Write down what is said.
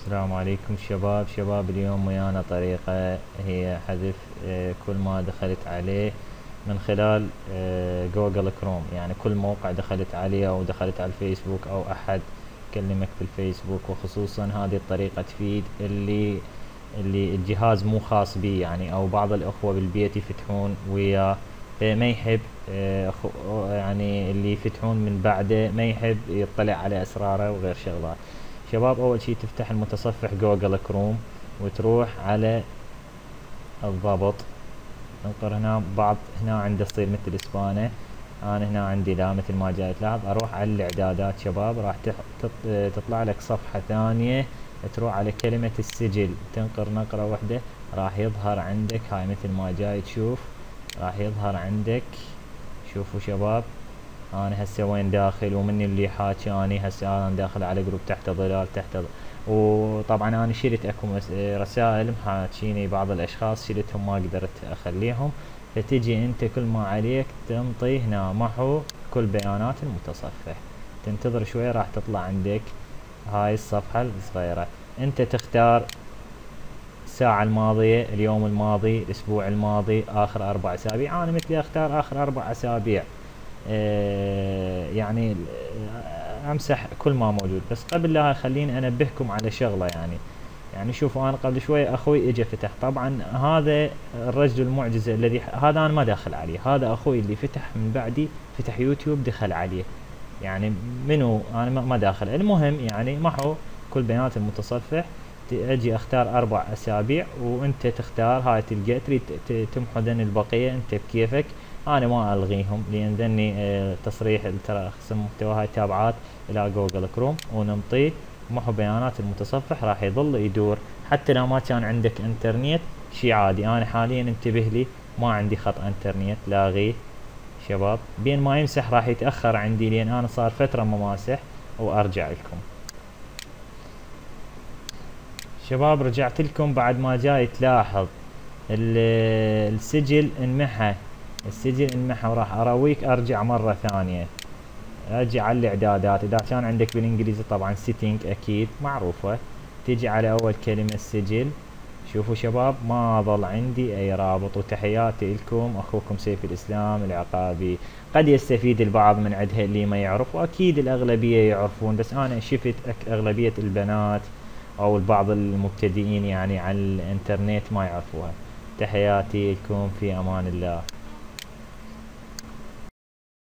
السلام عليكم شباب اليوم ويانا طريقة هي حذف كل ما دخلت عليه من خلال جوجل كروم. يعني كل موقع دخلت عليه او دخلت على الفيسبوك او احد كلمك في الفيسبوك، وخصوصا هذه الطريقة تفيد اللي الجهاز مو خاص بيه، يعني او بعض الاخوة بالبيت يفتحون وياه ما يحب يعني اللي يفتحون من بعده ما يحب يطلع على اسراره وغير شغلات. شباب، اول شي تفتح المتصفح جوجل كروم وتروح على الضبط، تنقر هنا بعض، هنا عنده تصير مثل اسبانه، انا هنا عندي لا مثل ما جاي تلاحظ. اروح على الاعدادات شباب، راح تطلع لك صفحة ثانية، تروح على كلمة السجل، تنقر نقرة واحدة راح يظهر عندك، هاي مثل ما جاي تشوف راح يظهر عندك. شوفوا شباب، انا هسه وين داخل ومن اللي حاكي، اني هسه انا داخل على جروب تحت ظلال وطبعا انا شلت اكو رسائل محاكيني بعض الاشخاص شلتهم، ما قدرت اخليهم. فتجي انت كل ما عليك تنطي هنا محو كل بيانات المتصفح، تنتظر شوي راح تطلع عندك هاي الصفحة الصغيرة. انت تختار الساعة الماضية، اليوم الماضي، الاسبوع الماضي، اخر 4 اسابيع. انا مثلي اختار اخر 4 اسابيع. يعني امسح كل ما موجود. بس قبل لا خليني انبهكم على شغله، يعني شوفوا، انا قبل شوي اخوي اجى فتح، طبعا هذا الرجل المعجزه الذي هذا انا ما داخل عليه، هذا اخوي اللي فتح من بعدي، فتح يوتيوب دخل عليه، يعني منو انا ما داخل. المهم يعني محو كل بيانات المتصفح. اجي اختار 4 اسابيع وانت تختار، هاي تلقى تريد تمحو ذن البقيه انت بكيفك. انا ما الغيهم لان ذني تصريح خصم محتوى، هاي تابعات الى جوجل كروم، ونمطيه محو بيانات المتصفح. راح يظل يدور حتى لو ما كان عندك انترنت، شي عادي. انا حاليا انتبه لي ما عندي خط انترنت، لاغيه شباب. بين ما يمسح راح يتاخر عندي لان انا صار فتره ما ماسح، وارجع لكم شباب. رجعت لكم بعد ما جاي تلاحظ السجل انمحى، السجل انمحى، وراح ارويك ارجع مرة ثانية. اجي على الاعدادات، اذا كان عندك بالانجليزي طبعا سيتنج اكيد معروفة، تيجي على اول كلمة سجل. شوفوا شباب، ما ظل عندي اي رابط. وتحياتي لكم، اخوكم سيف الاسلام العقابي. قد يستفيد البعض من عندها اللي ما يعرف، واكيد الاغلبية يعرفون، بس انا شفت اغلبية البنات او البعض المبتدئين يعني على الانترنت ما يعرفوها. تحياتي لكم، في امان الله.